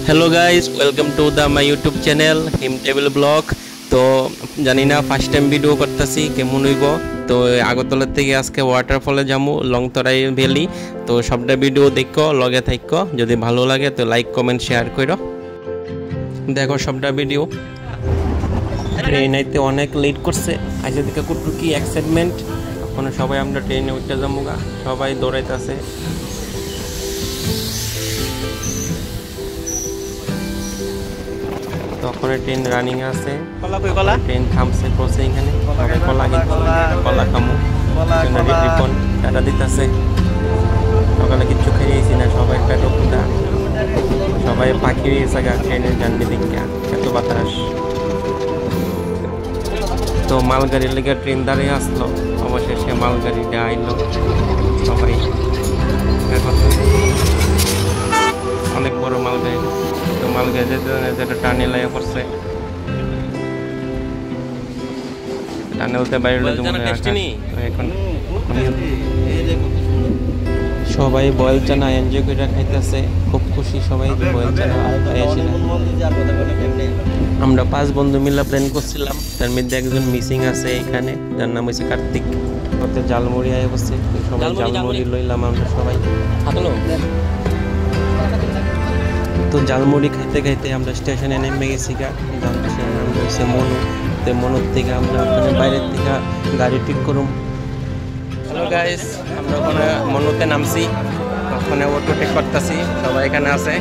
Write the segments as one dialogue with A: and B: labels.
A: Hello guys, welcome to the my YouTube channel him table blog. তো জানি না first time video করতেছি কেমন হইব। তো আগরতলা থেকে আজকে ওয়াটারফলে যাবো লংতরাই ভ্যালি। তো সবটা ভিডিও দেখো, লগে থাকো। যদি ভালো লাগে তো লাইক কমেন্ট শেয়ার করো। দেখো সবটা ভিডিও। ট্রেন আইতে অনেক লেট করছে, আজকে দেখে কত কি এক্সাইটমেন্ট। এখন সবাই আমরা ট্রেনে উঠতে যাবো গা, সবাই দৌড়াইতেছে। তখন ট্রেন রানিং আছে, ট্রেন থামছে ক্রসে এখানে। সবাই কলা খামু রিপন টাটা দিতেছে। সকালে কিচ্ছু খাইয়েছি না, সবাই পেটো ফুটা, সবাই পাখি হয়েছে গা ট্রেনের জার্নি দিকে, এত বাতাস। তো মালগাড়ির লেগে ট্রেন দাঁড়িয়ে আসলো, অবশেষে মালগাড়িটা আইলো। সবাই অনেক বড় মালগাড়ি। তো মালগাড়ি যেটা টানেল আয়া পড়ছে, টানেলতে বাইরে এখন সবাই বয়েল চানা এনজয় করে খাইতেছে, খুব খুশি সবাই বয়েল চানা খাইয়াছিল। আমরা 5 বন্ধু মিলে প্ল্যান করছিলাম, তার মধ্যে একজন মিসিং আছে এখানে, যার নাম হচ্ছে কার্তিক। ওতে জালমুড়ি আয়া বসছে, সবাই জালমুড়ি লইলাম আমরা সবাই। তো জালমুড়ি খাইতে খাইতে আমরা স্টেশনে নেমে গেছি গা। স্টেশনের নাম হচ্ছে মনু। তো মনুর থেকে আমরা ওখানে বাইরের থেকে গাড়ি ঠিক করুম। হ্যালো গাইস, আমরা ওখানে মনুতে নামছি, ওখানে অটো ঠিক করতেছি, সবাই এখানে আছে।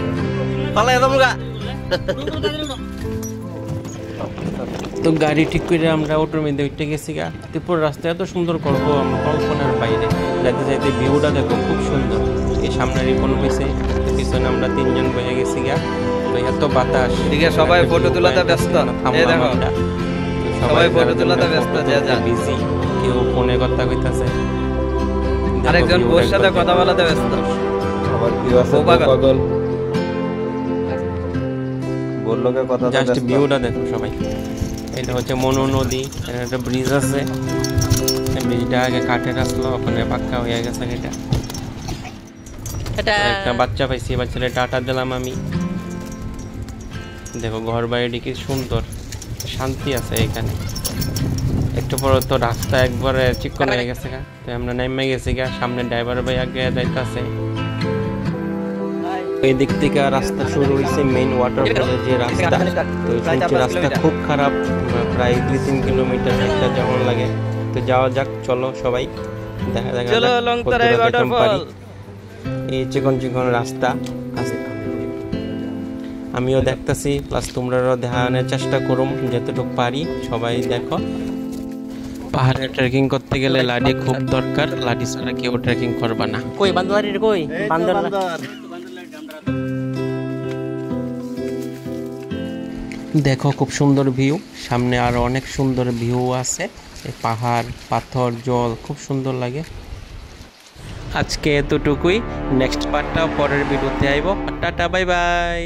A: তো গাড়ি ঠিক করে আমরা অটোর মধ্যে উঠে গেছি গা। ত্রিপুর রাস্তা এত সুন্দর করবো আমরা কল্পনার বাইরে। যাইতে যাইতে ভিউটা দেখো খুব সুন্দর। এই সামনে রিপন হয়েছে, পিছনে আমরা 3 জন বয়ে গেছি গা। তো এত বাতাস,
B: সবাই ফটো তোলাতে ব্যস্ত, সবাই ফটো তোলাতে ব্যস্ত,
A: বিজি। কেউ ফোনে কথা কইতাছে,
B: আরেকজন বোর সাথে কথা বলাতে ব্যস্ত।
C: আবার কেউ আছে পাগল, বললো কে কথা।
A: জাস্ট ভিউটা দেখো সবাই। এটা হচ্ছে মনু নদী, একটা ব্রিজ আছে। ব্রিজটা আগে কাঠের আসলো, ওখানে পাক্কা হয়ে গেছে। এটা একটা বাচ্চা পাইছি, বাচ্চাটা টাটা দিলাম আমি। দেখো ঘর বাড়িটি কি সুন্দর, শান্তি আছে এখানে। একটু পর তো রাস্তা একবারে চিকন হয়ে গেছে গা। তো আমরা নেমে গেছি গা, সামনে ড্রাইভার ভাই আগে যাইতেছে। এই দিক থেকে রাস্তা শুরু হয়েছে মেইন ওয়াটারফলের যে রাস্তা। তো শুনছি রাস্তা খুব খারাপ, প্রায় 2-3 কিলোমিটার একটা যেমন লাগে। তো যাওয়া যাক, চলো সবাই দেখা দেখা। এই চিকন চিকন রাস্তা আছে, আমিও দেখতেছি, প্লাস তোমরাও দেখানোর চেষ্টা করুম যতটুকু পারি। সবাই দেখো, পাহাড়ে ট্রেকিং করতে গেলে লাঠি খুব দরকার, লাঠি ছাড়া কেউ ট্রেকিং করবা না। কই বান্দর কই বান্দর। দেখো খুব সুন্দর ভিউ, সামনে আরো অনেক সুন্দর ভিউ আছে। পাহাড়, পাথর, জল খুব সুন্দর লাগে। আজকে এতটুকুই, নেক্সট পার্টটা পরের ভিডিওতে আইব। Tata, bye bye.